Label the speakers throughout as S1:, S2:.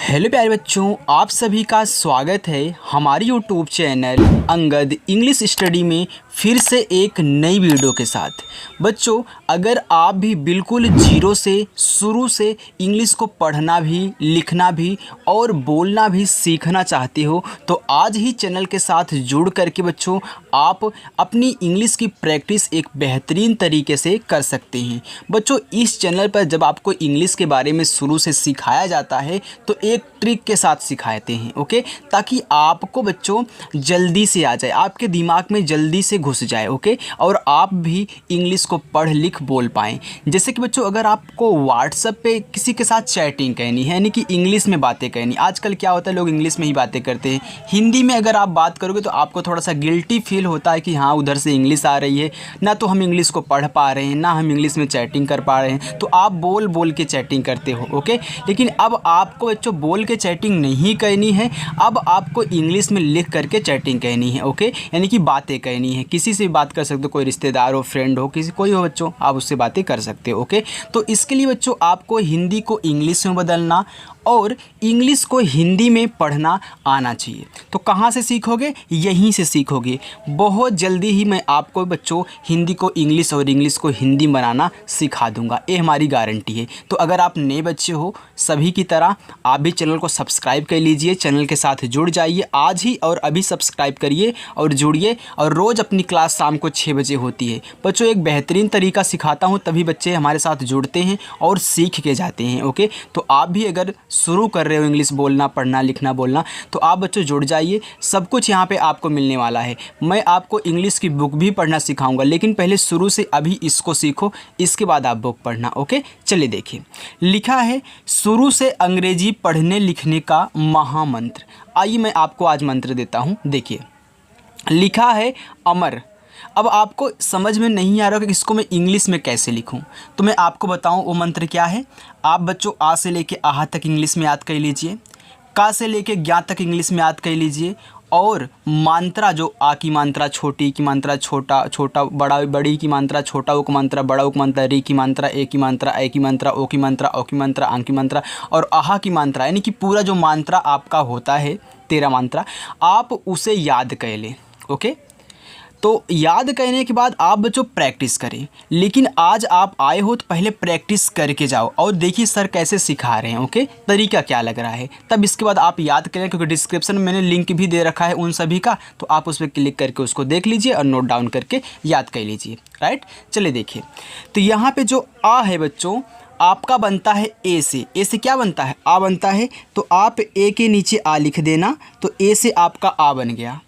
S1: Hello प्यारे बच्चों, आप सभी का स्वागत है हमारी YouTube channel Angad English study में फिर से एक नई वीडियो के साथ। बच्चों, अगर आप भी बिल्कुल जीरो से शुरू से इंग्लिश को पढ़ना भी, लिखना भी और बोलना भी सीखना चाहते हो तो आज ही चैनल के साथ जुड़ करके बच्चों आप अपनी इंग्लिश की प्रैक्टिस एक बेहतरीन तरीके से कर सकते हैं। बच्चों, इस चैनल पर जब आपको इंग्लिश के बारे में शुरू से सिखाया जाता है तो एक ट्रिक के साथ सिखाते हैं, ओके, ताकि आपको बच्चों जल्दी से आ जाए, आपके दिमाग में जल्दी से घुस जाए, ओके, और आप भी इंग्लिश को पढ़ लिख बोल पाएँ। जैसे कि बच्चों, अगर आपको व्हाट्सएप पे किसी के साथ चैटिंग करनी है, यानी कि इंग्लिश में बातें करनी, आजकल क्या होता है लोग इंग्लिश में ही बातें करते हैं, हिंदी में अगर आप बात करोगे तो आपको थोड़ा सा गिल्टी फील होता है कि हाँ उधर से इंग्लिश आ रही है, ना तो हम इंग्लिश को पढ़ पा रहे हैं, ना हम इंग्लिश में चैटिंग कर पा रहे हैं, तो आप बोल बोल के चैटिंग करते हो, ओके। लेकिन अब आपको बच्चों बोल के चैटिंग नहीं करनी है, अब आपको इंग्लिश में लिख करके चैटिंग करनी है, ओके, यानी कि बातें करनी है। किसी से भी बात कर सकते हो, कोई रिश्तेदार हो, फ्रेंड हो, किसी कोई हो बच्चों, आप उससे बातें कर सकते हो, ओके। तो इसके लिए बच्चों आपको हिंदी को इंग्लिश में बदलना और इंग्लिश को हिंदी में पढ़ना आना चाहिए। तो कहाँ से सीखोगे? यहीं से सीखोगे। बहुत जल्दी ही मैं आपको बच्चों हिंदी को इंग्लिश और इंग्लिश को हिंदी बनाना सिखा दूंगा, ये हमारी गारंटी है। तो अगर आप नए बच्चे हो सभी की तरह आप भी चैनल को सब्सक्राइब कर लीजिए, चैनल के साथ जुड़ जाइए आज ही और अभी सब्सक्राइब करिए और जुड़िए। और रोज़ अपनी क्लास शाम को 6 बजे होती है बच्चों। एक बेहतरीन तरीका सिखाता हूँ, तभी बच्चे हमारे साथ जुड़ते हैं और सीख के जाते हैं, ओके। तो आप भी अगर शुरू कर रहे हो इंग्लिश बोलना, पढ़ना, लिखना, बोलना, तो आप बच्चों जुड़ जाइए। सब कुछ यहाँ पे आपको मिलने वाला है। मैं आपको इंग्लिश की बुक भी पढ़ना सिखाऊंगा, लेकिन पहले शुरू से अभी इसको सीखो, इसके बाद आप बुक पढ़ना, ओके। चलिए देखिए, लिखा है शुरू से अंग्रेजी पढ़ने लिखने का महामंत्र। आइए मैं आपको आज मंत्र देता हूँ। देखिए, लिखा है अमर। अब आपको समझ में नहीं आ रहा कि इसको मैं इंग्लिश में कैसे लिखूं, तो मैं आपको बताऊं वो मंत्र क्या है। आप बच्चों आ से लेके आहा तक इंग्लिश में याद कर लीजिए, का से लेके ज्ञा तक इंग्लिश में याद कर लीजिए, और मात्रा जो आ की मात्रा, छोटी की मात्रा छोटा, छोटा बड़ा, बड़ी की मात्रा छोटा, उ की मात्रा बड़ा, उ की मात्रा, री की मात्रा, ए की मात्रा, ए की मात्रा, ओ की मात्रा, ओ की मात्रा, आं की मात्रा, और आहा की मात्रा, यानी कि पूरा जो मात्रा आपका होता है 13 मात्रा, आप उसे याद कर लें, ओके। तो याद करने के बाद आप बच्चों प्रैक्टिस करें। लेकिन आज आप आए हो तो पहले प्रैक्टिस करके जाओ और देखिए सर कैसे सिखा रहे हैं, ओके, तरीका क्या लग रहा है, तब इसके बाद आप याद करें, क्योंकि डिस्क्रिप्शन में मैंने लिंक भी दे रखा है उन सभी का, तो आप उस पर क्लिक करके उसको देख लीजिए और नोट डाउन करके याद कर लीजिए, राइट। चलिए देखिए, तो यहाँ पर जो आ है बच्चों आपका बनता है ए से। ए से क्या बनता है? आ बनता है। तो आप ए के नीचे आ लिख देना, तो ए से आपका आ बन गया।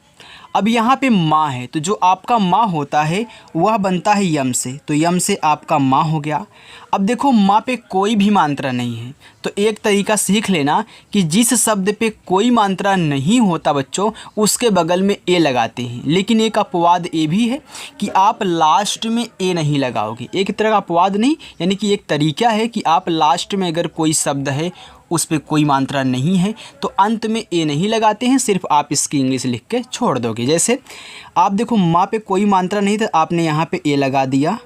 S1: अब यहाँ पे माँ है, तो जो आपका माँ होता है वह बनता है यम से, तो यम से आपका माँ हो गया। अब देखो माँ पे कोई भी मात्रा नहीं है, तो एक तरीका सीख लेना कि जिस शब्द पे कोई मात्रा नहीं होता बच्चों उसके बगल में ए लगाते हैं। लेकिन एक अपवाद ये भी है कि आप लास्ट में ए नहीं लगाओगे। एक तरह का अपवाद नहीं, यानी कि एक तरीका है कि आप लास्ट में अगर कोई शब्द है उस पर कोई मात्रा नहीं है तो अंत में ए नहीं लगाते हैं, सिर्फ आप इसकी इंग्लिश लिख के छोड़ दोगे। जैसे आप देखो माँ पे कोई मात्रा नहीं तो आपने यहाँ पे ए लगा दिया,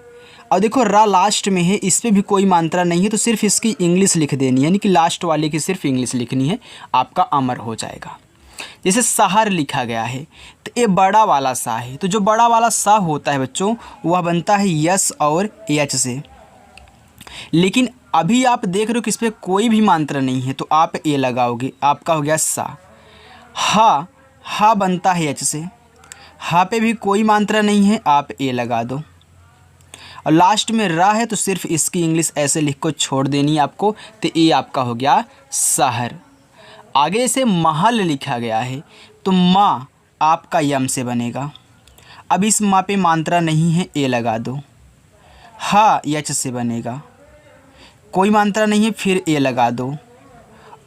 S1: और देखो रा लास्ट में है, इस पर भी कोई मात्रा नहीं है तो सिर्फ इसकी इंग्लिश लिख देनी है, यानी कि लास्ट वाले की सिर्फ इंग्लिश लिखनी है, आपका अमर हो जाएगा। जैसे शहर लिखा गया है तो ये बड़ा वाला सा है, तो जो बड़ा वाला सा होता है बच्चों वह बनता है यस और एच से। लेकिन अभी आप देख रहे हो कि इस पर कोई भी मात्रा नहीं है तो आप ए लगाओगे, आपका हो गया सा। हा बनता है एच से, हा पे भी कोई मात्रा नहीं है, आप ए लगा दो। और लास्ट में रा है तो सिर्फ इसकी इंग्लिश ऐसे लिख को छोड़ देनी है आपको, तो ये आपका हो गया शहर। आगे से महल लिखा गया है तो माँ आपका यम से बनेगा। अब इस माँ पे मात्रा नहीं है, ए लगा दो। हा यच से बनेगा, कोई मात्रा नहीं है, फिर ए लगा दो।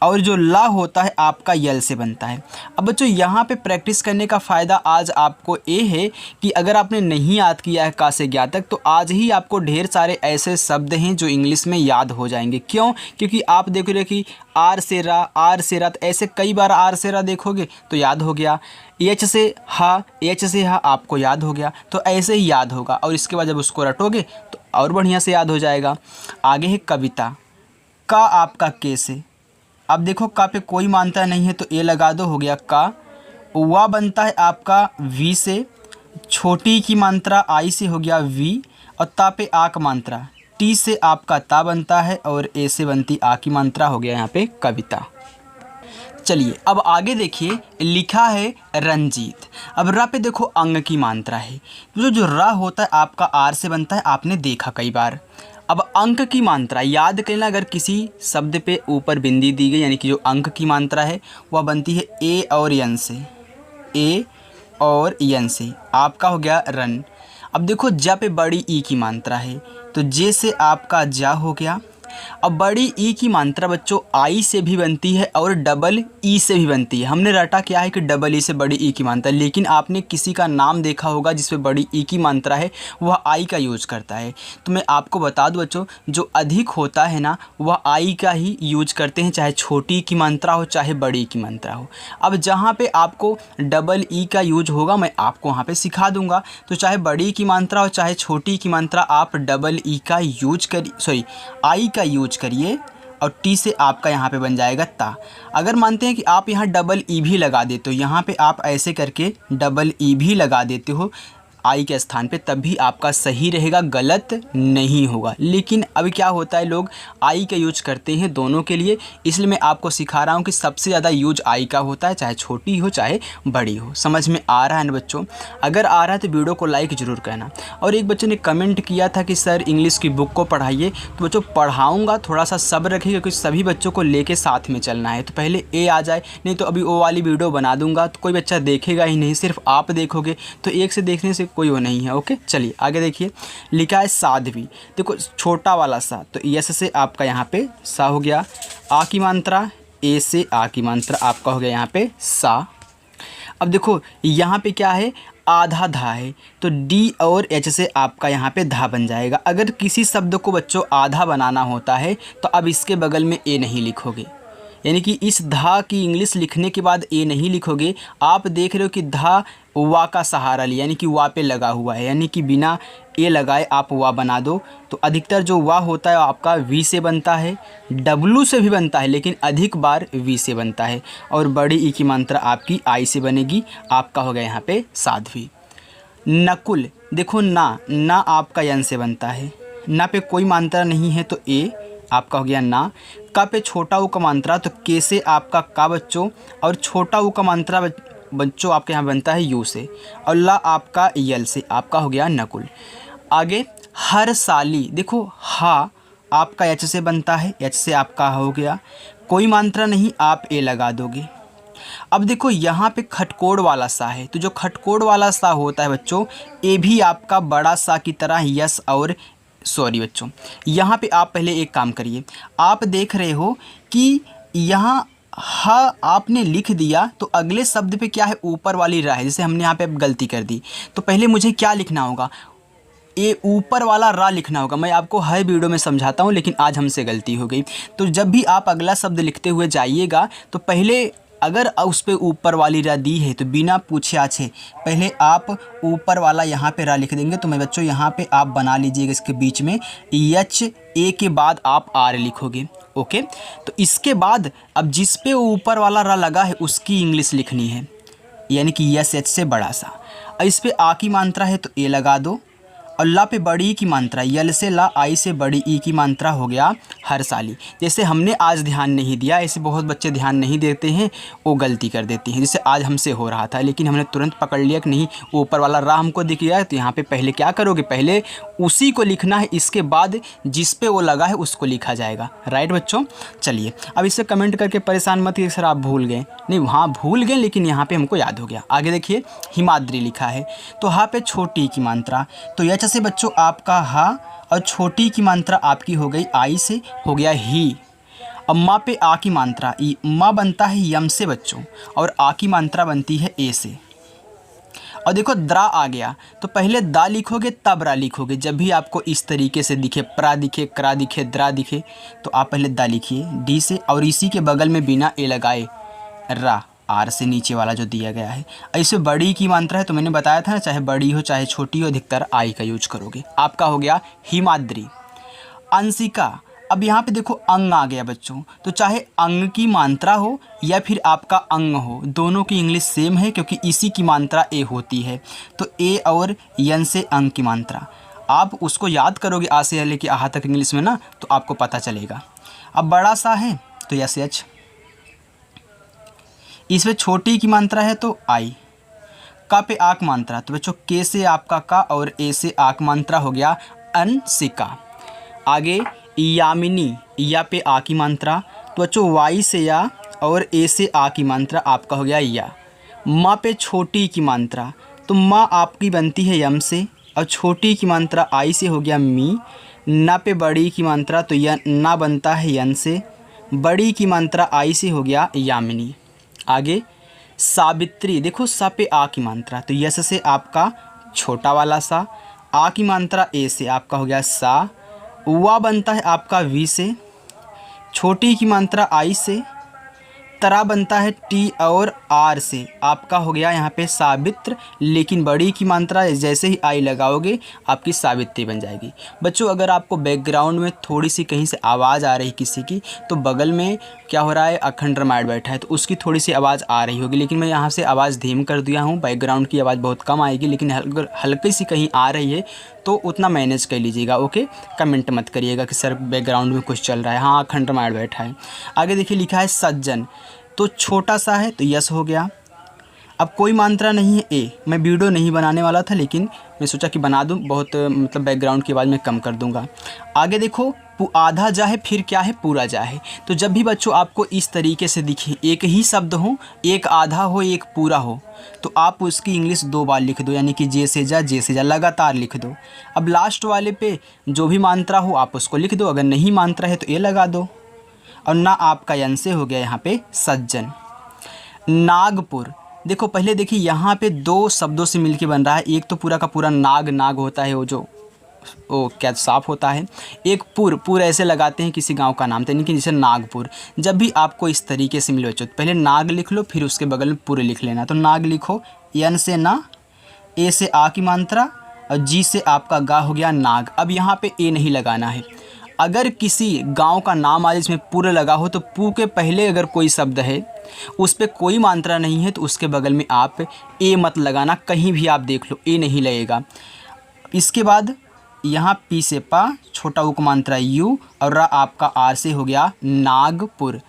S1: और जो ला होता है आपका यल से बनता है। अब बच्चों यहाँ पे प्रैक्टिस करने का फ़ायदा आज आपको ये है कि अगर आपने नहीं याद किया है का से ज्ञा तक, तो आज ही आपको ढेर सारे ऐसे शब्द हैं जो इंग्लिश में याद हो जाएंगे। क्यों? क्योंकि आप देख रहे हो कि आर से रा, तो ऐसे कई बार आर से रा देखोगे तो याद हो गया। एच से हा आपको याद हो गया, तो ऐसे ही याद होगा। और इसके बाद जब उसको रटोगे तो और बढ़िया से याद हो जाएगा। आगे है कविता, का आपका के से, अब देखो का पे कोई मात्रा नहीं है तो ए लगा दो, हो गया का। वा बनता है आपका वी से, छोटी की मात्रा आई से, हो गया वी। और ता पे आ का मात्रा टी से आपका ता बनता है, और ए से बनती आ की मात्रा, हो गया यहाँ पे कविता। चलिए अब आगे देखिए, लिखा है रंजीत। अब र पे देखो अंग की मात्रा है, जो र होता है आपका आर से बनता है, आपने देखा कई बार। अब अंक की मात्रा याद करना, अगर किसी शब्द पे ऊपर बिंदी दी गई यानी कि जो अंक की मात्रा है वह बनती है ए और यन से, ए और यन से, आपका हो गया रन। अब देखो ज पे बड़ी ई की मात्रा है तो जे से आपका जा हो गया। अब बड़ी ई की मात्रा बच्चों आई से भी बनती है और डबल ई से भी बनती है। हमने रटा क्या है कि डबल ई से बड़ी ई की मात्रा, लेकिन आपने किसी का नाम देखा होगा जिसमें बड़ी ई की मात्रा है वह आई का यूज करता है। तो मैं आपको बता दूं बच्चों, जो अधिक होता है ना वह आई का ही यूज करते हैं, चाहे छोटी की मात्रा हो चाहे बड़ी की मात्रा हो। अब जहाँ पे आपको डबल ई का यूज होगा मैं आपको वहाँ पे सिखा दूंगा। तो चाहे बड़ी की मात्रा हो चाहे छोटी की मात्रा, आप डबल ई का यूज करिए, सॉरी आई का यूज करिए, और टी से आपका यहाँ पे बन जाएगा ता। अगर मानते हैं कि आप यहाँ डबल ई भी लगा देते हो, यहाँ पे आप ऐसे करके डबल ई भी लगा देते हो आई के स्थान पे, तब भी आपका सही रहेगा, गलत नहीं होगा। लेकिन अभी क्या होता है, लोग आई का यूज करते हैं दोनों के लिए, इसलिए मैं आपको सिखा रहा हूँ कि सबसे ज़्यादा यूज आई का होता है, चाहे छोटी हो चाहे बड़ी हो। समझ में आ रहा है ना बच्चों? अगर आ रहा है तो वीडियो को लाइक ज़रूर करना। और एक बच्चे ने कमेंट किया था कि सर इंग्लिश की बुक को पढ़ाइए, तो बच्चों पढ़ाऊँगा, थोड़ा सा सब्र रखिएगा क्योंकि सभी बच्चों को लेके साथ में चलना है। तो पहले ए आ जाए, नहीं तो अभी वो वाली वीडियो बना दूँगा तो कोई बच्चा देखेगा ही नहीं, सिर्फ आप देखोगे, तो एक से देखने से कोई वो नहीं है। ओके चलिए आगे देखिए, लिखा है साध्वी। देखो छोटा वाला सा, तो यस से आपका यहाँ पे सा हो गया, आ की मात्रा ए से आ की मात्रा आपका हो गया यहाँ पे सा। अब देखो यहाँ पे क्या है, आधा धा है, तो डी और एच से आपका यहाँ पे धा बन जाएगा। अगर किसी शब्द को बच्चों आधा बनाना होता है तो अब इसके बगल में ए नहीं लिखोगे, यानी कि इस धा की इंग्लिश लिखने के बाद ए नहीं लिखोगे। आप देख रहे हो कि धा वा का सहारा लिया, यानी कि वा पे लगा हुआ है, यानी कि बिना ए लगाए आप वा बना दो। तो अधिकतर जो वा होता है आपका वी से बनता है, डब्लू से भी बनता है, लेकिन अधिक बार वी से बनता है। और बड़ी ई की मात्रा आपकी आई से बनेगी, आपका हो गया यहाँ पे साध्वी। नकुल, देखो ना आपका यन से बनता है, ना पे कोई मात्रा नहीं है तो ए आपका हो गया ना। का पे छोटा ऊ का मात्रा तो के से आपका का बच्चों, और छोटा ऊ का मात्रा बच्चों आपके यहाँ बनता है यू से, और ला आपका यल से, आपका हो गया नकुल। आगे हर साली, देखो हा आपका एच से बनता है, एच से आपका हो गया, कोई मात्रा नहीं, आप ए लगा दोगे। अब देखो यहाँ पे खटकोड़ वाला सा है, तो जो खटकोड़ वाला सा होता है बच्चों, ए भी आपका बड़ा सा की तरह यस और सॉरी बच्चों, यहाँ पे आप पहले एक काम करिए। आप देख रहे हो कि यहाँ हा आपने लिख दिया, तो अगले शब्द पे क्या है, ऊपर वाली रा है, जैसे हमने यहाँ पे गलती कर दी। तो पहले मुझे क्या लिखना होगा, ए ऊपर वाला रा लिखना होगा। मैं आपको हर वीडियो में समझाता हूँ, लेकिन आज हमसे गलती हो गई। तो जब भी आप अगला शब्द लिखते हुए जाइएगा तो पहले अगर उस पर ऊपर वाली रा दी है तो बिना पूछे आछे पहले आप ऊपर वाला यहाँ पे रा लिख देंगे। तो मैं बच्चों यहाँ पे आप बना लीजिएगा इसके बीच में एच, ए के बाद आप आर लिखोगे। ओके, तो इसके बाद अब जिस पे ऊपर वाला रा लगा है उसकी इंग्लिश लिखनी है, यानी कि यस एच से बड़ा सा। इस पे आ की मात्रा है तो ए लगा दो, और ला पे बड़ी की मात्रा, यल से ला, आई से बड़ी ई की मात्रा हो गया हर साली। जैसे हमने आज ध्यान नहीं दिया, ऐसे बहुत बच्चे ध्यान नहीं देते हैं, वो गलती कर देते हैं, जैसे आज हमसे हो रहा था, लेकिन हमने तुरंत पकड़ लिया कि नहीं ऊपर वाला रा हमको दिख गया है। तो यहाँ पे पहले क्या करोगे, पहले उसी को लिखना है, इसके बाद जिस पे वो लगा है उसको लिखा जाएगा। राइट बच्चों? चलिए अब इसे कमेंट करके परेशान मत कि सर आप भूल गए। नहीं, हाँ भूल गए, लेकिन यहाँ पे हमको याद हो गया। आगे देखिए हिमाद्री लिखा है, तो हा पे छोटी की मात्रा, तो यह से बच्चों आपका हा, और छोटी की मात्रा आपकी हो गई आई से, हो गया ही। अब माँ पे आ की मात्रा, माँ बनता है यम से बच्चों, और आ की मात्रा बनती है ए से। और देखो द्रा आ गया, तो पहले दा लिखोगे तब रा लिखोगे। जब भी आपको इस तरीके से दिखे, प्रा दिखे, क्रा दिखे, द्रा दिखे, तो आप पहले दा लिखिए डी से, और इसी के बगल में बिना ए लगाए रा, आर से नीचे वाला जो दिया गया है। ऐसे बड़ी की मात्रा है तो मैंने बताया था ना, चाहे बड़ी हो चाहे छोटी हो, अधिकतर आई का यूज करोगे। आपका हो गया हिमाद्री। अंशिका, अब यहाँ पे देखो अंग आ गया बच्चों, तो चाहे अंग की मात्रा हो या फिर आपका अंग हो, दोनों की इंग्लिश सेम है क्योंकि इसी की मात्रा ए होती है। तो ए और यन से अंग की मात्रा, आप उसको याद करोगे आ से लेके आहा तक इंग्लिश में ना, तो आपको पता चलेगा। अब बड़ा सा है तो यस एच, इसमें छोटी की मात्रा है तो आई, का पे आक मात्रा, तो बच्चों के से आपका का और ए से आक मात्रा हो गया अंशिका। आगे यामिनी, या पे आ की मात्रा, तो बच्चों वाई से या और ए से आ की मात्रा आपका हो गया या। माँ पे छोटी की मात्रा, तो माँ आपकी बनती है यम से और छोटी की मात्रा आई से हो गया मी। ना पे बड़ी की मात्रा, तो यह ना बनता है यन से, बड़ी की मात्रा आई से हो गया यामिनी। आगे सावित्री, देखो सा पे आ की मात्रा, तो यस से आपका छोटा वाला सा, आ की मात्रा ए से आपका हो गया सा, वा बनता है आपका वी से, छोटी की मात्रा आई से, तरा बनता है टी और आर से, आपका हो गया यहाँ पे सावित्र, लेकिन बड़ी की मात्रा जैसे ही आई लगाओगे आपकी सावित्री बन जाएगी। बच्चों अगर आपको बैकग्राउंड में थोड़ी सी कहीं से आवाज़ आ रही किसी की, तो बगल में क्या हो रहा है, अखंड रामायण बैठा है तो उसकी थोड़ी सी आवाज़ आ रही होगी, लेकिन मैं यहाँ से आवाज़ धीम कर दिया हूँ, बैकग्राउंड की आवाज़ बहुत कम आएगी, लेकिन अगर हल्की सी कहीं आ रही है तो उतना मैनेज कर लीजिएगा। ओके, कमेंट मत करिएगा कि सर बैकग्राउंड में कुछ चल रहा है। हाँ, अखंड रामायण बैठा है। आगे देखिए लिखा है सज्जन, तो छोटा सा है तो यस हो गया। अब कोई मात्रा नहीं है ए, मैं वीडियो नहीं बनाने वाला था लेकिन मैं सोचा कि बना दूं, बहुत मतलब बैकग्राउंड की आवाज़ मैं कम कर दूंगा। आगे देखो आधा जा है, फिर क्या है, पूरा जा है। तो जब भी बच्चों आपको इस तरीके से दिखे, एक ही शब्द हो, एक आधा हो एक पूरा हो, तो आप उसकी इंग्लिश 2 बार लिख दो, यानी कि जे से जा लगातार लिख दो। अब लास्ट वाले पे जो भी मात्रा हो आप उसको लिख दो, अगर नहीं मात्रा है तो ए लगा दो, और ना आपका यन से हो गया यहाँ पे सज्जन। नागपुर, देखो पहले देखिए यहाँ पे 2 शब्दों से मिलके बन रहा है, एक तो पूरा का पूरा नाग होता है, वो क्या साफ होता है, एक पुर ऐसे लगाते हैं किसी गांव का नाम, तो यानी कि जैसे नागपुर। जब भी आपको इस तरीके से मिले बच्चों, पहले नाग लिख लो, फिर उसके बगल में पुर लिख लेना। तो नाग लिखो, यन से ना, ए से आ की मात्रा और जी से आपका गा हो गया नाग। अब यहाँ पे ए नहीं लगाना है। अगर किसी गांव का नाम आज इसमें पुर लगा हो, तो पू के पहले अगर कोई शब्द है उस पर कोई मात्रा नहीं है तो उसके बगल में आप ए मत लगाना, कहीं भी आप देख लो ए नहीं लगेगा। इसके बाद यहाँ पी से पा, छोटा उ का मात्रा यू और रा आपका आर से हो गया नागपुर।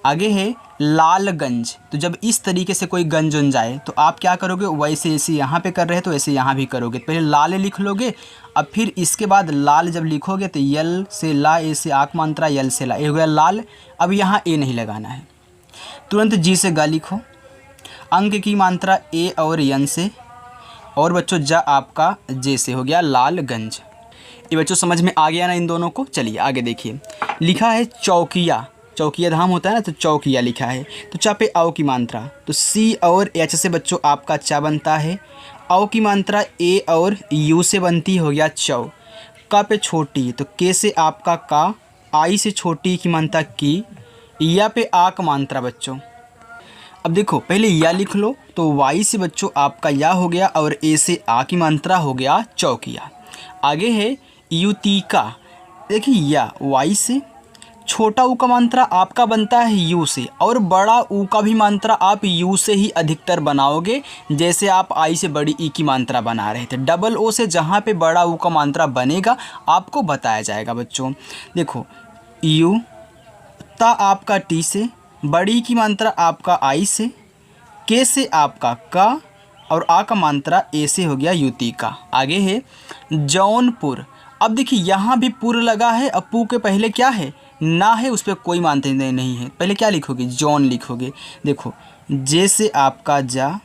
S1: आगे है लालगंज, तो जब इस तरीके से कोई गंज उन जाए तो आप क्या करोगे, वैसे जैसे यहाँ पे कर रहे हैं तो ऐसे यहाँ भी करोगे। पहले लाल लिख लोगे, अब फिर इसके बाद लाल जब लिखोगे तो यल से ला, ए से आक मात्रा, यल से ला, ए हो गया लाल। अब यहाँ ए नहीं लगाना है, तुरंत जी से गा लिखो, अंक की मात्रा ए और यन से, और बच्चों जा आपका जे से हो गया लालगंज। ये बच्चों समझ में आ गया ना इन दोनों को। चलिए आगे देखिए, लिखा है चौकिया, चौकिया धाम होता है ना, तो चौकिया लिखा है। तो चा पे आओ की मात्रा, तो सी और एच से बच्चों आपका चा बनता है, आओ की मात्रा ए और यू से बनती हो गया चौ। का पे छोटी, तो के से आपका का, आई से छोटी की मात्रा की, या पे आ का मात्रा बच्चों। अब देखो पहले या लिख लो, तो वाई से बच्चों आपका या हो गया और ए से आ की मात्रा हो गया चौकिया। आगे है युतिका, देखिए या वाई से, छोटा ऊ का मात्रा आपका बनता है यू से, और बड़ा ऊ का भी मात्रा आप यू से ही अधिकतर बनाओगे, जैसे आप आई से बड़ी ई की मात्रा बना रहे थे। डबल ओ से जहाँ पे बड़ा ऊ का मात्रा बनेगा आपको बताया जाएगा बच्चों। देखो यू, ता आपका टी से, बड़ी की मात्रा आपका आई से, के से आपका का, और आ का मात्रा ए से हो गया युति का। आगे है जौनपुर, अब देखिए यहाँ भी पुर लगा है, अब पू के पहले क्या है, ना है, उस पर कोई मानते नहीं है। पहले क्या लिखोगे, जॉन लिखोगे। देखो जे से आपका जा,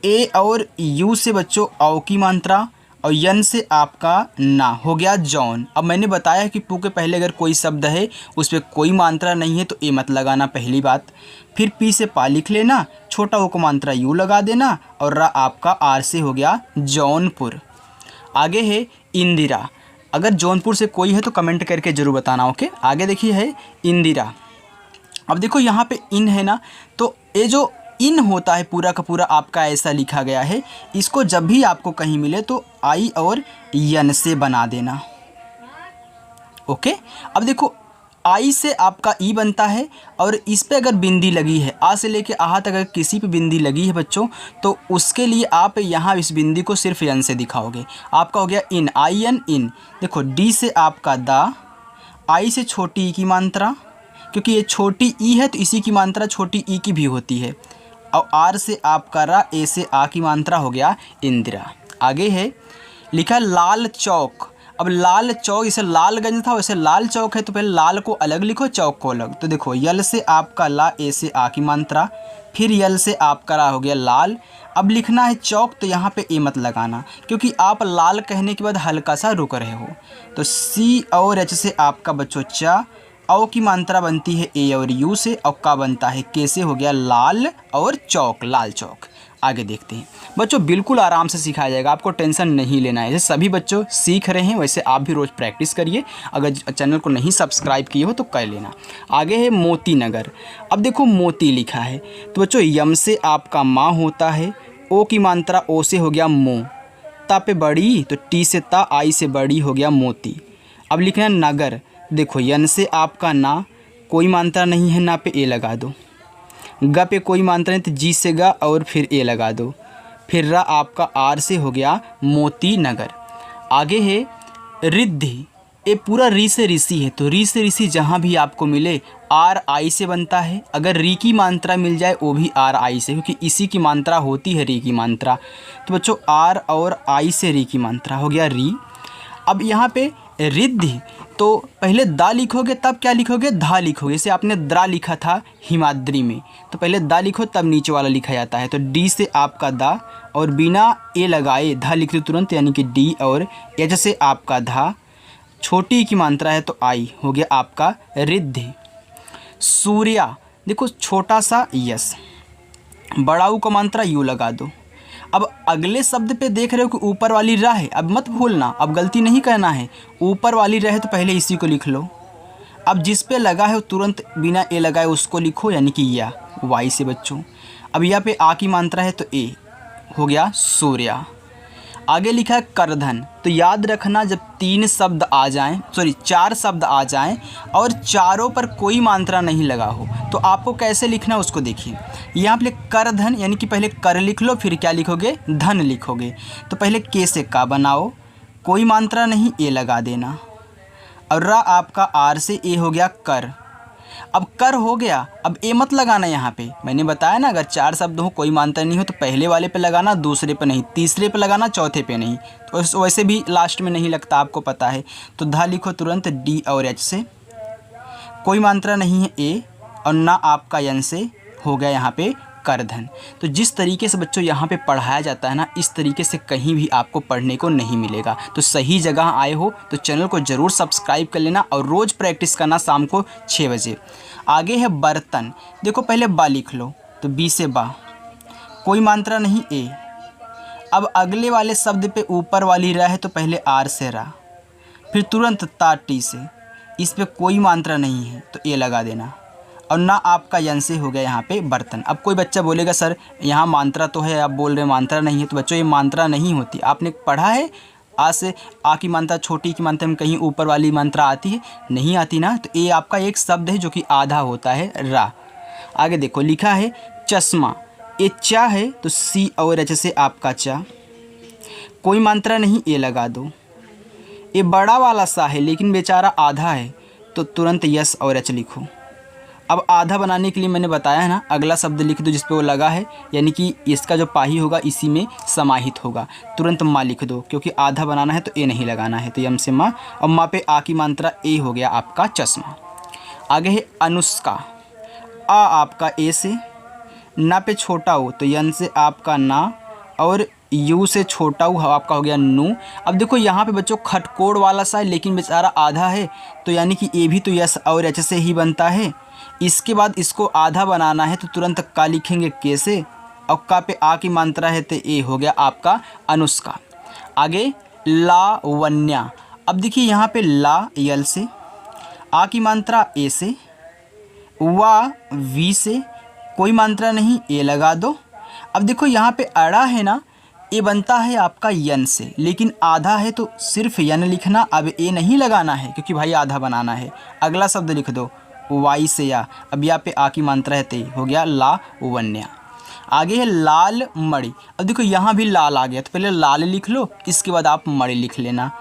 S1: ए और यू से बच्चों औ की मात्रा, और यन से आपका ना हो गया जॉन। अब मैंने बताया कि पू के पहले अगर कोई शब्द है उस पर कोई मात्रा नहीं है तो ए मत लगाना, पहली बात। फिर पी से पा लिख लेना, छोटा ओ को मात्रा यू लगा देना, और रा आपका आर से हो गया जौनपुर। आगे है इंदिरा, अगर जौनपुर से कोई है तो कमेंट करके ज़रूर बताना। ओके, आगे देखिए है इंदिरा। अब देखो यहाँ पे इन है ना, तो ये जो इन होता है पूरा का पूरा आपका ऐसा लिखा गया है, इसको जब भी आपको कहीं मिले तो आई और यन से बना देना। ओके, अब देखो आई से आपका ई बनता है और इस पे अगर बिंदी लगी है, आ से लेके आहा तक अगर किसी पे बिंदी लगी है बच्चों, तो उसके लिए आप यहाँ इस बिंदी को सिर्फ यन से दिखाओगे। आपका हो गया इन, आई एन इन। देखो डी से आपका दा, आई से छोटी ई की मात्रा, क्योंकि ये छोटी ई है तो इसी की मात्रा छोटी ई की भी होती है। और आर से आपका रा, ए से आ की मात्रा हो गया इंदिरा। आगे है लिखा लाल चौक। अब लाल चौक, जैसे लालगंज था वैसे लाल चौक है, तो पहले लाल को अलग लिखो, चौक को अलग। तो देखो यल से आपका ला, ए से आ की मात्रा, फिर यल से आपका रा हो गया लाल। अब लिखना है चौक, तो यहाँ पे ए मत लगाना, क्योंकि आप लाल कहने के बाद हल्का सा रुक रहे हो। तो सी और एच से आपका बच्चों चा, औ की मात्रा बनती है ए और यू से, और का बनता है के से, हो गया लाल और चौक, लाल चौक। आगे देखते हैं बच्चों, बिल्कुल आराम से सिखाया जाएगा, आपको टेंशन नहीं लेना है। जैसे सभी बच्चों सीख रहे हैं वैसे आप भी रोज़ प्रैक्टिस करिए। अगर चैनल को नहीं सब्सक्राइब किए हो तो कर लेना। आगे है मोती नगर। अब देखो मोती लिखा है, तो बच्चों यम से आपका माँ होता है, ओ की मात्रा ओ से हो गया मो, ता पे बड़ी तो टी से ता, आई से बड़ी हो गया मोती। अब लिखना है नगर। देखो यन से आपका ना, कोई मात्रा नहीं है, ना पे ए लगा दो। ग पे कोई मात्रा नहीं तो जी से गा और फिर ए लगा दो। फिर रा आपका आर से हो गया मोती नगर। आगे है रिद्धि। ये पूरा री से ऋषि है, तो री से ऋषि जहाँ भी आपको मिले आर आई से बनता है। अगर री की मात्रा मिल जाए वो भी आर आई से, क्योंकि इसी की मात्रा होती है री की मात्रा। तो बच्चों आर और आई से री की मात्रा हो गया री। अब यहाँ पे रिद्धि, तो पहले दा लिखोगे तब क्या लिखोगे, धा लिखोगे। जैसे आपने द्रा लिखा था हिमाद्री में, तो पहले दा लिखो तब नीचे वाला लिखा जाता है। तो डी से आपका दा, और बिना ए लगाए धा लिख दो तुरंत, यानी कि डी। और एच से आपका धा, छोटी की मात्रा है तो आई, हो गया आपका रिद्धि। सूर्या, देखो छोटा सा यस, बड़ा ऊ का मात्रा यू लगा दो। अब अगले शब्द पे देख रहे हो कि ऊपर वाली रा है, अब मत भूलना, अब गलती नहीं करना है। ऊपर वाली रा है तो पहले इसी को लिख लो। अब जिस पे लगा है वो तुरंत बिना ए लगाए उसको लिखो, यानी कि या, वाई से बच्चों। अब यहाँ पे आ की मात्रा है तो ए, हो गया सूर्या। आगे लिखा है करधन। तो याद रखना जब 3 शब्द आ जाएं, सॉरी 4 शब्द आ जाएं और चारों पर कोई मात्रा नहीं लगा हो, तो आपको कैसे लिखना है उसको देखिए। यहाँ पे करधन, यानी कि पहले कर लिख लो, फिर क्या लिखोगे, धन लिखोगे। तो पहले के से का बनाओ, कोई मात्रा नहीं, ए लगा देना। और रा आपका आर से ए, हो गया कर। अब कर हो गया, अब ए मत लगाना। यहाँ पे मैंने बताया ना, अगर 4 शब्द हो कोई मात्रा नहीं हो तो पहले वाले पे लगाना, दूसरे पे नहीं, तीसरे पे लगाना, चौथे पे नहीं। तो वैसे भी लास्ट में नहीं लगता, आपको पता है। तो धा लिखो तुरंत डी और एच से, कोई मात्रा नहीं है ए, और ना आपका यन से, हो गया यहाँ पे करधन। तो जिस तरीके से बच्चों यहाँ पे पढ़ाया जाता है ना, इस तरीके से कहीं भी आपको पढ़ने को नहीं मिलेगा। तो सही जगह आए हो तो चैनल को ज़रूर सब्सक्राइब कर लेना और रोज़ प्रैक्टिस करना शाम को 6 बजे। आगे है बर्तन। देखो पहले बा लिख लो, तो बी से बा, कोई मात्रा नहीं, ए। अब अगले वाले शब्द पे ऊपर वाली रा है तो पहले आर से रा, फिर तुरंत ता टी से, इस पे कोई मात्रा नहीं है तो ए लगा देना। और ना आपका यन से, हो गया यहाँ पे बर्तन। अब कोई बच्चा बोलेगा सर यहाँ मात्रा तो है, आप बोल रहे मात्रा नहीं है। तो बच्चों ये मात्रा नहीं होती, आपने पढ़ा है आ से आ की मात्रा, छोटी की मात्रा में कहीं ऊपर वाली मात्रा आती है, नहीं आती ना। तो ये आपका एक शब्द है जो कि आधा होता है, रा। आगे देखो लिखा है चश्मा। ये चा है तो सी और एच से आपका चा, कोई मात्रा नहीं, ए लगा दो। ये बड़ा वाला सा है लेकिन बेचारा आधा है, तो तुरंत यस और एच लिखो। अब आधा बनाने के लिए मैंने बताया है ना, अगला शब्द लिख दो जिस पे वो लगा है, यानी कि इसका जो पाही होगा इसी में समाहित होगा। तुरंत माँ लिख दो, क्योंकि आधा बनाना है तो ए नहीं लगाना है। तो यम से माँ, और माँ पे आ की मात्रा ए, हो गया आपका चश्मा। आगे है अनुष्का। आ आपका ए से, ना पे छोटा हो तो यन से आपका ना, और यू से छोटा हो आपका हो गया नू। अब देखो यहाँ पे बच्चों खटकोड़ वाला सा है लेकिन बेचारा आधा है, तो यानी कि ए भी तो यस और एच से ही बनता है। इसके बाद इसको आधा बनाना है तो तुरंत का लिखेंगे के से, और का पे आ की मात्रा है तो ए, हो गया आपका अनुष्का। आगे लावण्या। अब देखिए यहाँ पे ला यल से, आ की मात्रा ए से, वा वी से, कोई मात्रा नहीं, ए लगा दो। अब देखो यहाँ पे अड़ा है ना, ए बनता है आपका यन से, लेकिन आधा है तो सिर्फ यन लिखना, अब ए नहीं लगाना है क्योंकि भाई आधा बनाना है। अगला शब्द लिख दो वाई से या, अब यहाँ पे आ की मात्रा है ते, हो गया ला वन्या। आगे है लाल मणि। अब देखो यहाँ भी लाल आ गया, तो पहले लाल लिख लो, इसके बाद आप मणि लिख लेना।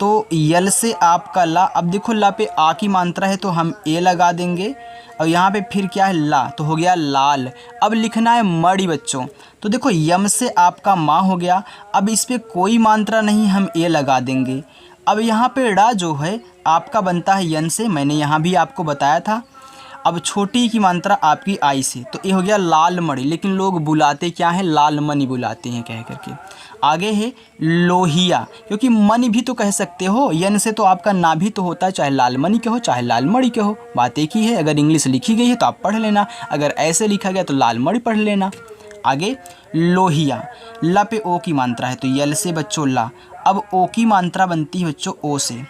S1: तो यल से आपका ला, अब देखो ला पे आ की मात्रा है तो हम ए लगा देंगे, और यहाँ पे फिर क्या है ला, तो हो गया लाल। अब लिखना है मणि बच्चों, तो देखो यम से आपका माँ हो गया, अब इस पर कोई मात्रा नहीं, हम ए लगा देंगे। अब यहाँ पे ड़ा जो है आपका बनता है यन से, मैंने यहाँ भी आपको बताया था। अब छोटी की मात्रा आपकी आई से, तो ये हो गया लाल मणि, लेकिन लोग बुलाते क्या हैं, लाल मणि बुलाते हैं कह करके। आगे है लोहिया, क्योंकि मणि भी तो कह सकते हो, यन से तो आपका ना भी तो होता है, चाहे लाल मणि के हो चाहे लाल मणि के हो, बात एक ही है। अगर इंग्लिश लिखी गई है तो आप पढ़ लेना, अगर ऐसे लिखा गया तो लाल मणि पढ़ लेना। आगे लोहिया, ला पे ओ की मात्रा है तो यल से बच्चों ला। अब ओ की मात्रा बनती है बच्चों ओ से।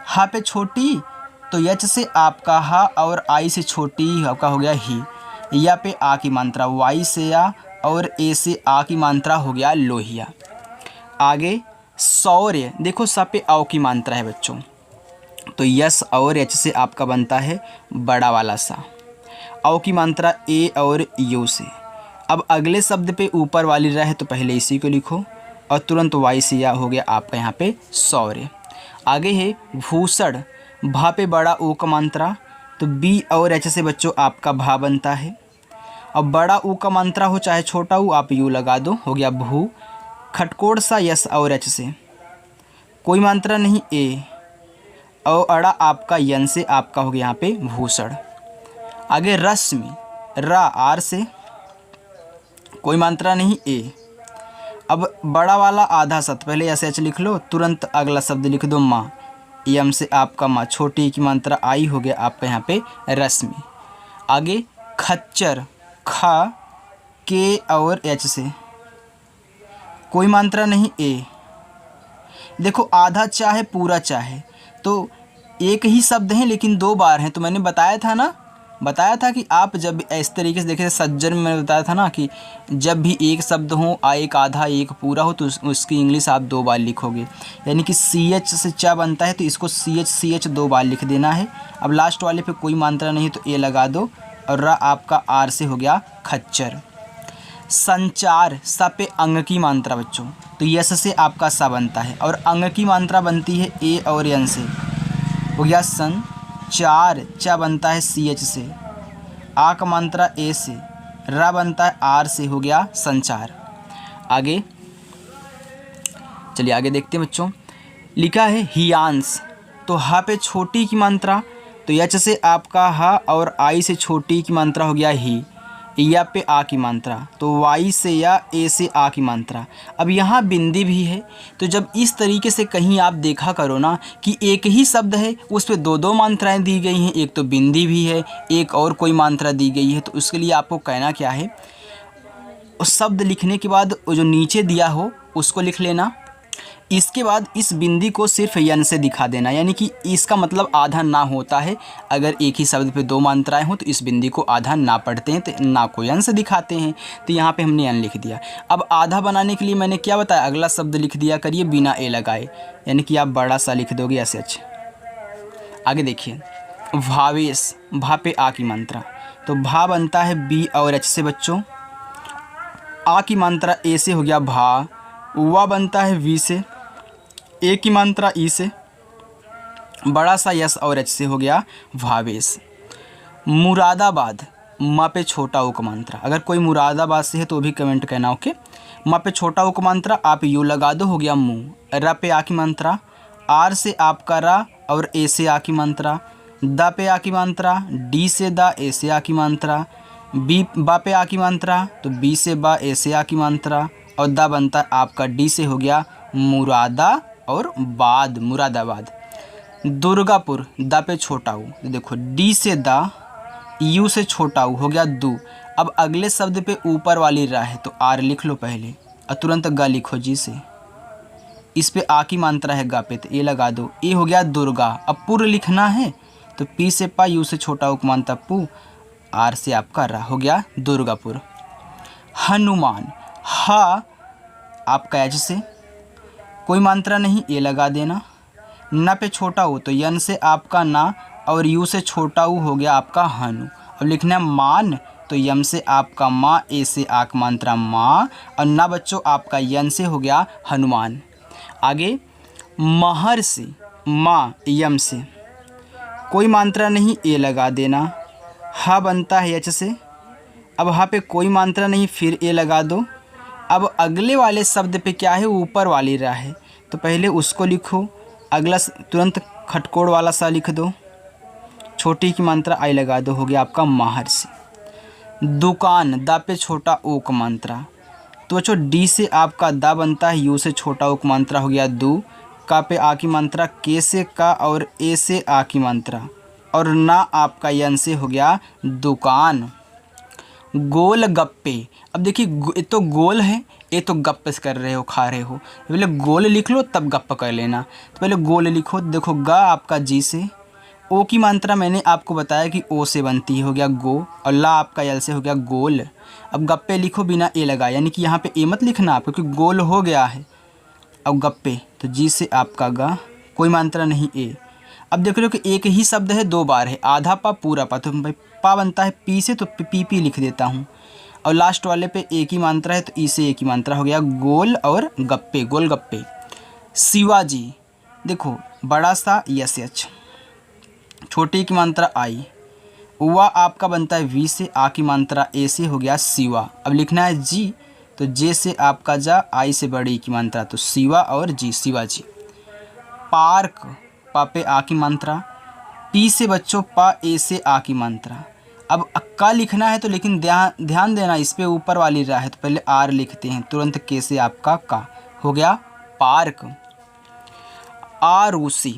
S1: हा पे छोटी तो यच से आपका हा, और आई से छोटी आपका हो गया ही। या पे आ की मात्रा वाई से या, और ए से आ की मात्रा हो गया लोहिया। आगे सौर्य, देखो सा पे आओ की मात्रा है बच्चों, तो यस और एच से आपका बनता है बड़ा वाला सा। औ की मात्रा ए और यू से। अब अगले शब्द पे ऊपर वाली रहे तो पहले इसी को लिखो, और तुरंत वाई से या हो गया आपका यहाँ पे सौर्य। आगे है भूषण, भा पे बड़ा ओ का मात्रा, तो बी और एच से बच्चों आपका भा बनता है। अब बड़ा ऊ का मात्रा हो चाहे छोटा ऊ, आप यू लगा दो, हो गया भू। खटकोड़ सा यस और एच से, कोई मात्रा नहीं ए, और अड़ा आपका यन से आपका हो गया यहाँ पे भूषण। आगे रश्मि, रा आर से, कोई मात्रा नहीं ए। अब बड़ा वाला आधा सत, पहले एस एच लिख लो, तुरंत अगला शब्द लिख दो माँ, यम से आपका माँ, छोटी की मात्रा आई, हो गया आपका यहाँ पे रश्मि। आगे खच्चर, खा के और एच से, कोई मात्रा नहीं ए। देखो आधा चाहे पूरा चाहे तो एक ही शब्द हैं लेकिन दो बार हैं, तो मैंने बताया था कि आप जब इस तरीके से देखें, सज्जन में मैंने बताया था ना कि जब भी एक शब्द हो, एक आधा एक पूरा हो, तो उसकी इंग्लिश आप दो बार लिखोगे। यानी कि सी एच से चा बनता है तो इसको सी एच दो बार लिख देना है। अब लास्ट वाले पे कोई मात्रा नहीं तो ए लगा दो, और रा आपका आर से हो गया खच्चर। संचार, सा पे अंग की मात्रा बच्चों, तो यस से आपका सा बनता है, और अंग की मात्रा बनती है ए और यन से, हो गया सन। चार, चा बनता है सी एच से, आ का मात्रा ए से, रा बनता है आर से, हो गया संचार। आगे चलिए आगे देखते हैं बच्चों। लिखा है हियांश, तो हा पे छोटी की मात्रा, तो यच से आपका हा, और आई से छोटी की मात्रा हो गया ही। या पे आ की मात्रा, तो वाई से या ए से आ की मात्रा। अब यहाँ बिंदी भी है, तो जब इस तरीके से कहीं आप देखा करो ना कि एक ही शब्द है उस पर दो दो मात्राएं दी गई हैं, एक तो बिंदी भी है, एक और कोई मात्रा दी गई है, तो उसके लिए आपको कहना क्या है, उस शब्द लिखने के बाद वो जो नीचे दिया हो उसको लिख लेना। इसके बाद इस बिंदी को सिर्फ यन से दिखा देना, यानी कि इसका मतलब आधा ना होता है। अगर एक ही शब्द पे दो मात्राएं हो तो इस बिंदी को आधा ना पढ़ते हैं, तो ना को यन से दिखाते हैं, तो यहाँ पे हमने यन लिख दिया। अब आधा बनाने के लिए मैंने क्या बताया, अगला शब्द लिख दिया करिए बिना ए लगाए, यानी कि आप बड़ा सा लिख दोगे ऐसे अच्छे। आगे देखिए भावेश, भा पे आ की मात्रा, तो भा बनता है बी और एच से बच्चों, आ की मात्रा ए से हो गया भा, वा बनता है वी से, ए की मात्रा ई से, बड़ा सा यस और एच से हो गया भावेश। मुरादाबाद, माँ पे छोटा ओ का मात्रा, अगर कोई मुरादाबाद से है तो भी कमेंट कहना ओके। माँ पे छोटा ओ का मात्रा आप यू लगा दो, हो गया मुँह। रा पे आ की मात्रा, आर से आपका रा और ए से आ की मात्रा। दा पे आ की मात्रा, डी से दा, ए से आ की मात्रा। बी बा पे आ की मात्रा, तो बी से बा, ए से आ की मात्रा, और दा बनता है आपका डी से, हो गया मुरादा और बाद, मुरादाबाद। दुर्गापुर, दा पे छोटा ऊ, देखो डी से दा, यू से छोटा ऊ, हो गया दू। अब अगले शब्द पे ऊपर वाली रा है तो आर लिख लो पहले, और तुरंत गा लिखो जी से। इस पे आ की मात्रा है गा पे, तो ए लगा दो, ए हो गया दुर्गा। अब पुर लिखना है तो पी से पा, यू से छोटा ऊ मानता पू, आर से आपका रा, हो गया दुर्गापुर। हनुमान, हा आपका एच से, कोई मात्रा नहीं ए लगा देना। न पे छोटा ऊ तो यन से आपका ना, और यू से छोटा ऊ हो गया आपका हनु। अब लिखना है मान, तो यम से आपका माँ, ए से आक मात्रा माँ, और ना बच्चों आपका यन से हो गया हनुमान। आगे महर से माँ, यम से कोई मात्रा नहीं ए लगा देना। हा बनता है एच से, अब हा पे कोई मात्रा नहीं फिर ए लगा दो। अब अगले वाले शब्द पे क्या है, ऊपर वाली रा है, तो पहले उसको लिखो, अगला तुरंत खटकोड़ वाला सा लिख दो, छोटी की मात्रा आई लगा दो, हो गया आपका महर से। दुकान, दा पे छोटा ओ का मात्रा, तो बच्चों डी से आपका दा बनता है, यू से छोटा ओ का मात्रा हो गया दू, का पे आ की मात्रा, के से का और ए से आ की मात्रा, और ना आपका यन से हो गया दुकान। गोल गप्पे, अब देखिए ये तो गोल है, ये तो गप्प कर रहे हो, खा रहे हो, पहले गोल लिख लो तब गप्प कर लेना। तो पहले गोल लिखो, देखो गा आपका जी से, ओ की मात्रा मैंने आपको बताया कि ओ से बनती है, हो गया गो, और ला आपका यल से हो गया गोल। अब गप्पे लिखो बिना ए लगाए, यानी कि यहाँ पे ए मत लिखना आप, क्योंकि गोल हो गया है। अब गप्पे तो जी से आपका गा, कोई मात्रा नहीं ए। अब देख रहे हो कि एक ही शब्द है, दो बार है, आधा पा पूरा पा, तो भाई पा बनता है पी से, तो पी पी लिख देता हूँ। और लास्ट वाले पे एक ही मात्रा है, तो ई से एक ही मात्रा, हो गया गोल और गप्पे, गोल गप्पे। शिवाजी, देखो बड़ा सा यस एच, छोटी की मात्रा आई, उवा आपका बनता है वी से, आ की मात्रा ए से, हो गया शिवा। अब लिखना है जी, तो जे से आपका जा, आई से बड़ी की मात्रा, तो शिवा और जी, शिवाजी। पार्क, पा पे आ की मात्रा, पी से बच्चों पा, ए से आ की मात्रा। अब का लिखना है तो लेकिन ध्यान देना, इस पे ऊपर वाली रा है, तो पहले आर लिखते हैं, तुरंत के से आपका का, हो गया पार्क। आरूसी,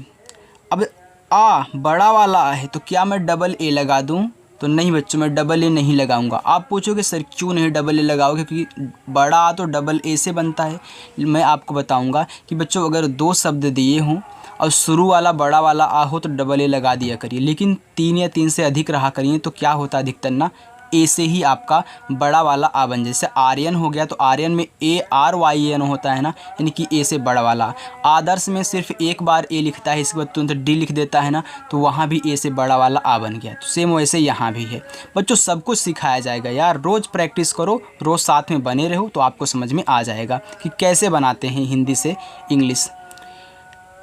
S1: अब आ बड़ा वाला है, तो क्या मैं डबल ए लगा दूं, तो नहीं बच्चों मैं डबल ए नहीं लगाऊंगा। आप पूछोगे सर क्यों नहीं डबल ए लगाओगे, क्योंकि बड़ा आ तो डबल ए से बनता है। मैं आपको बताऊंगा कि बच्चों अगर दो शब्द दिए हों और शुरू वाला बड़ा वाला आ हो तो डबल ए लगा दिया करिए, लेकिन 3 या 3 से अधिक रहा करिए तो क्या होता है अधिकतर ना, ए से ही आपका बड़ा वाला आ बन जाए। जैसे आर्यन हो गया, तो आर्यन में ए आर वाई एन होता है ना, यानी कि ए से बड़ा वाला। आदर्श में सिर्फ एक बार ए लिखता है, इसके बाद तुरंत डी लिख देता है ना, तो वहाँ भी ए से बड़ा वाला आ बन गया। तो सेम वैसे यहाँ भी है बच्चों, सब कुछ सिखाया जाएगा यार, रोज़ प्रैक्टिस करो, रोज़ साथ में बने रहो, तो आपको समझ में आ जाएगा कि कैसे बनाते हैं हिंदी से इंग्लिश।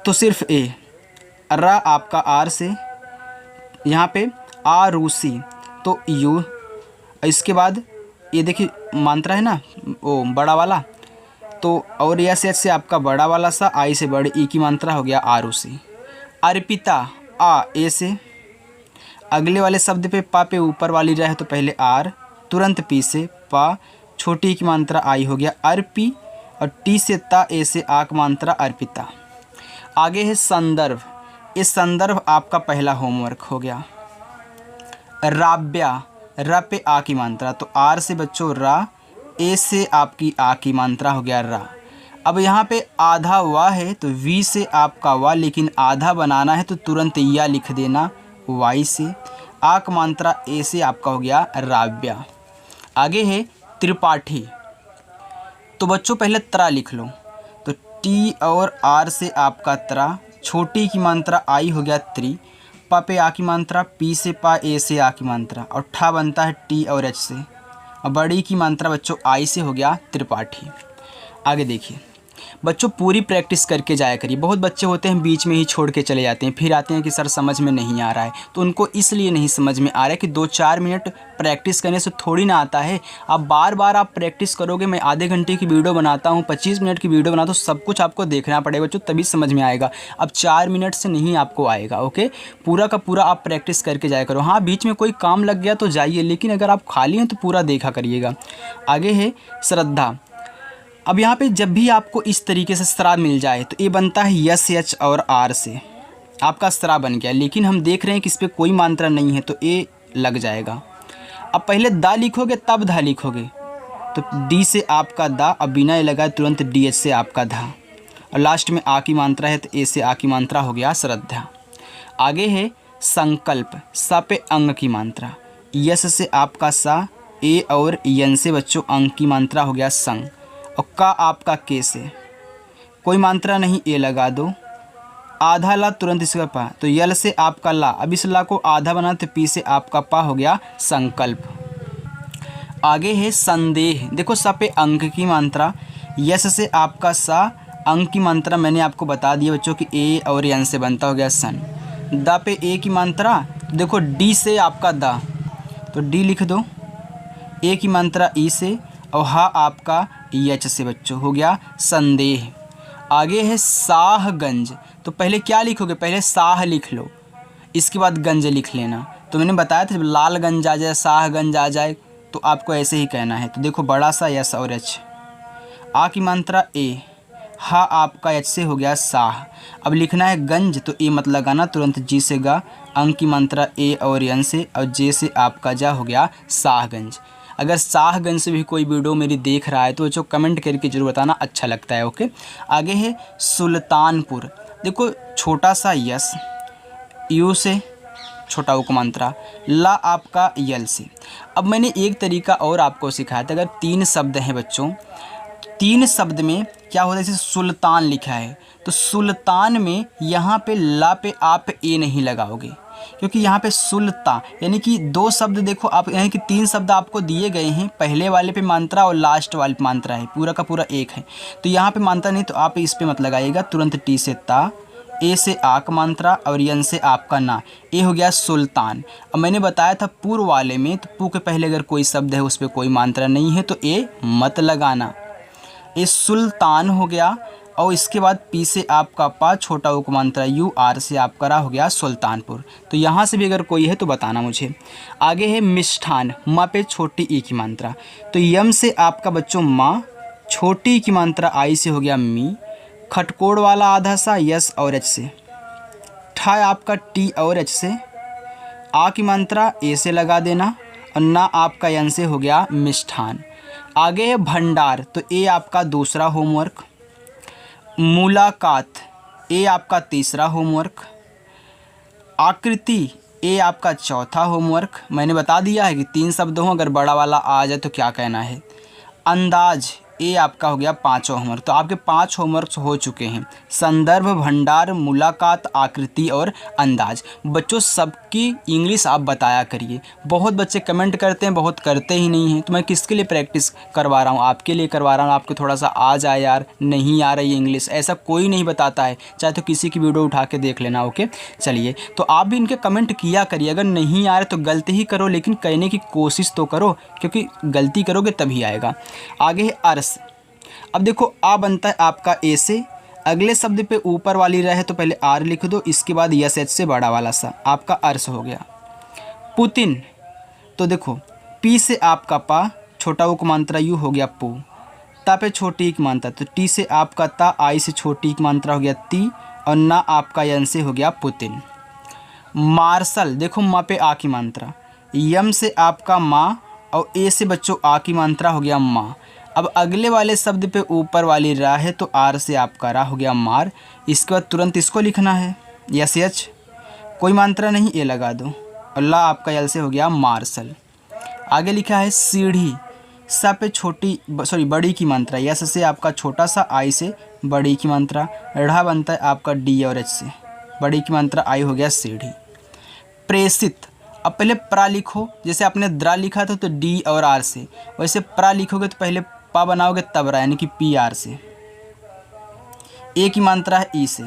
S1: तो सिर्फ ए, रा आपका आर से, यहाँ पे आ रूसी, तो यू, इसके बाद ये देखिए मात्रा है ना वो बड़ा वाला, तो और यस एच से आपका बड़ा वाला सा, आई से बड़े ई की मात्रा, हो गया आरूसी। अर्पिता, आ ए से, अगले वाले शब्द पे पा पे ऊपर वाली रहे, तो पहले आर, तुरंत पी से पा, छोटी की मात्रा आई, हो गया अर्पी, और टी से ता, ए से आक मात्रा अर्पिता। आगे है संदर्भ, इस संदर्भ आपका पहला होमवर्क हो गया। राब्या, र पे आ की मात्रा, तो आर से बच्चों रा, ए से आपकी आ की मात्रा, हो गया रा। अब यहाँ पे आधा वा है, तो वी से आपका वा, लेकिन आधा बनाना है तो तुरंत या लिख देना, वाई से, आक मात्रा ए से आपका हो गया राव्या। आगे है त्रिपाठी, तो बच्चों पहले त्रा लिख लो, तो टी और आर से आपका त्रा, छोटी की मात्रा आई, हो गया त्रि, पा पे आ की मात्रा, पी से पा, ए से आ की मात्रा, और ठा बनता है टी और एच से, और बड़ी की मात्रा बच्चों आई से, हो गया त्रिपाठी। आगे देखिए बच्चों, पूरी प्रैक्टिस करके जाया करिए। बहुत बच्चे होते हैं बीच में ही छोड़ के चले जाते हैं, फिर आते हैं कि सर समझ में नहीं आ रहा है, तो उनको इसलिए नहीं समझ में आ रहा है कि 2-4 मिनट प्रैक्टिस करने से थोड़ी ना आता है। आप बार बार आप प्रैक्टिस करोगे, मैं आधे घंटे की वीडियो बनाता हूँ, 25 मिनट की वीडियो बनाता हूँ, सब कुछ आपको देखना पड़ेगा बच्चों, तभी समझ में आएगा। अब 4 मिनट से नहीं आपको आएगा, ओके। पूरा का पूरा आप प्रैक्टिस करके जाया करो। हाँ, बीच में कोई काम लग गया तो जाइए, लेकिन अगर आप खाली हैं तो पूरा देखा करिएगा। आगे है श्रद्धा। अब यहाँ पे जब भी आपको इस तरीके से स्रा मिल जाए तो ये बनता है यस एच और आर से, आपका स्रा बन गया। लेकिन हम देख रहे हैं कि इस पर कोई मात्रा नहीं है, तो ए लग जाएगा। अब पहले दा लिखोगे तब धा लिखोगे, तो डी से आपका दा, अब बिना ए लगाए तुरंत डी एच से आपका धा, और लास्ट में आ की मात्रा है तो ए से आ की मात्रा, हो गया श्रद्धा। आगे है संकल्प, सा पे अंग की मात्रा, यस से आपका सा, ए और यन से बच्चों अंग की मात्रा, हो गया संग। और का आपका के से, कोई मात्रा नहीं, ए लगा दो। आधा ला तुरंत इसका पा, तो यल से आपका ला, अब इस ला को आधा बना तो पी से आपका पा हो गया संकल्प। आगे है संदेह। देखो स पे अंक की मात्रा, यस से आपका सा, अंक की मात्रा मैंने आपको बता दिया बच्चों कि ए और यन से बनता हो गया सन। दा पे ए की मात्रा, देखो डी से आपका दा, तो डी लिख दो। ए की मात्रा ई से, और हा आपका यच से बच्चों, हो गया संदेह। आगे है साहगंज। तो पहले क्या लिखोगे, पहले साह लिख लो, इसके बाद गंज लिख लेना। तो मैंने बताया था जब लालगंज आ जाए, साहगंज आ जाए, तो आपको ऐसे ही कहना है। तो देखो बड़ा सा यस और एच, आ की मात्रा ए, हा आपका एच से हो गया साह। अब लिखना है गंज, तो ए मत लगाना, तुरंत जी से गा, अंक की मात्रा ए और यन से, और जे से आपका जा, हो गया साहगंज। अगर साहगंज से भी कोई वीडियो मेरी देख रहा है तो जो कमेंट करके जरूर बताना, अच्छा लगता है। ओके, आगे है सुल्तानपुर। देखो छोटा सा यस, यू से छोटा उक मात्रा, ला आपका यल से। अब मैंने एक तरीका और आपको सिखाया था, अगर 3 शब्द हैं बच्चों, 3 शब्द में क्या होता है, जैसे सुल्तान लिखा है तो सुल्तान में यहाँ पे ला पे आप ए नहीं लगाओगे, क्योंकि यहाँ पे सुल्ता यानी कि 2 शब्द, देखो आप यानी कि 3 शब्द आपको दिए गए हैं, पहले वाले पे मात्रा और लास्ट वाले पे मात्रा है, पूरा का पूरा एक है। तो यहाँ पे मात्रा नहीं, तो आप इस पे मत लगाइएगा, तुरंत टी से ता, ए से आक मात्रा और यन से आपका ना, ए हो गया सुल्तान। अब मैंने बताया था पूर्व वाले में, तो पू के पहले अगर कोई शब्द है उस पर कोई मात्रा नहीं है तो ए मत लगाना, ए सुल्तान हो गया। और इसके बाद पी से आपका पा, छोटा उक मात्रा यू, आर से आपका रा, हो गया सुल्तानपुर। तो यहाँ से भी अगर कोई है तो बताना मुझे। आगे है मिष्ठान, माँ पे छोटी ई की मात्रा, तो यम से आपका बच्चों माँ, छोटी की मात्रा आई से हो गया मी, खटकोड़ वाला आधा सा यस और एच से, ठा आपका टी और एच से, आ की मात्रा ए से लगा देना, और ना आपका यन से हो गया मिष्ठान। आगे है भंडार, तो ए आपका दूसरा होमवर्क। मुलाकात, ए आपका तीसरा होमवर्क। आकृति, ए आपका चौथा होमवर्क। मैंने बता दिया है कि 3 शब्द हों, अगर बड़ा वाला आ जाए तो क्या कहना है। अंदाज, ए आपका हो गया 5वां होमवर्क। तो आपके 5 होमवर्क्स हो चुके हैं, संदर्भ, भंडार, मुलाकात, आकृति और अंदाज। बच्चों सबकी इंग्लिश आप बताया करिए, बहुत बच्चे कमेंट करते हैं, बहुत करते ही नहीं हैं। तो मैं किसके लिए प्रैक्टिस करवा रहा हूँ, आपके लिए करवा रहा हूँ, आपको थोड़ा सा आ जाए यार, नहीं आ रही है इंग्लिश, ऐसा कोई नहीं बताता है, चाहे तो किसी की वीडियो उठा के देख लेना। ओके चलिए, तो आप भी इनके कमेंट किया करिए, अगर नहीं आ रहे तो गलती ही करो, लेकिन कहने की कोशिश तो करो, क्योंकि गलती करोगे तभी आएगा। आगे है अर्स। अब देखो आ बनता है आपका ए से, अगले शब्द पे ऊपर वाली रहे तो पहले आर लिख दो, इसके बाद यस एच से बड़ा वाला सा, आपका अर्स हो गया। पुतिन, तो देखो पी से आपका पा, छोटा उक मात्रा यू, हो गया पू, ता पे छोटी एक मात्रा, तो टी से आपका ता, आई से छोटी एक मात्रा, हो गया ती, और ना आपका यन से हो गया पुतिन। मार्शल, देखो माँ पे आ की मात्रा, यम से आपका माँ, और ए से बच्चों आ की मात्रा, हो गया माँ। अब अगले वाले शब्द पे ऊपर वाली रा है तो आर से आपका रा, हो गया मार। इसके बाद तुरंत इसको लिखना है, यस एच, कोई मात्रा नहीं, ए लगा दो, और ला आपका यल से हो गया मार्शल। आगे लिखा है सीढ़ी, सा पे छोटी बड़ी की मात्रा, यस से आपका छोटा सा, आई से बड़ी की मात्रा, ढ़ा बनता है आपका डी और एच से, बड़ी की मात्रा आई, हो गया सीढ़ी। प्रेषित, अब पहले प्रा लिखो, जैसे आपने द्रा लिखा था तो डी और आर से, वैसे प्रा लिखोगे तो पहले पा बनाओगे तब रा, यानी कि पी आर से। ए की मात्रा है ई से,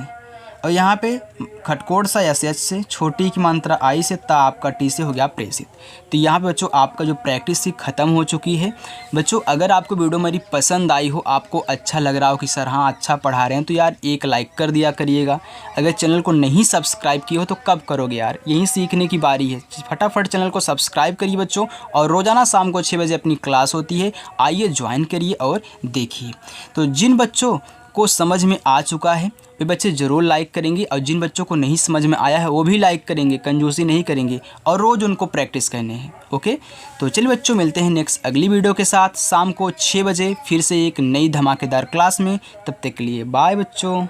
S1: और यहाँ पे खटकोड़ सा एस एच से, छोटी की मात्रा आई से, ता आपका टी से, हो गया प्रेषित। तो यहाँ पे बच्चों आपका जो प्रैक्टिस थी ख़त्म हो चुकी है। बच्चों अगर आपको वीडियो मेरी पसंद आई हो, आपको अच्छा लग रहा हो कि सर हाँ अच्छा पढ़ा रहे हैं, तो यार एक लाइक कर दिया करिएगा। अगर चैनल को नहीं सब्सक्राइब किए हो तो कब करोगे यार, यही सीखने की बारी है। फटाफट चैनल को सब्सक्राइब करिए बच्चों, और रोज़ाना शाम को 6 बजे अपनी क्लास होती है, आइए ज्वाइन करिए और देखिए। तो जिन बच्चों को समझ में आ चुका है वे बच्चे ज़रूर लाइक करेंगे, और जिन बच्चों को नहीं समझ में आया है वो भी लाइक करेंगे, कंजूसी नहीं करेंगे, और रोज़ उनको प्रैक्टिस करने हैं। ओके, तो चलिए बच्चों मिलते हैं नेक्स्ट अगली वीडियो के साथ शाम को 6 बजे फिर से एक नई धमाकेदार क्लास में। तब तक के लिए बाय बच्चों।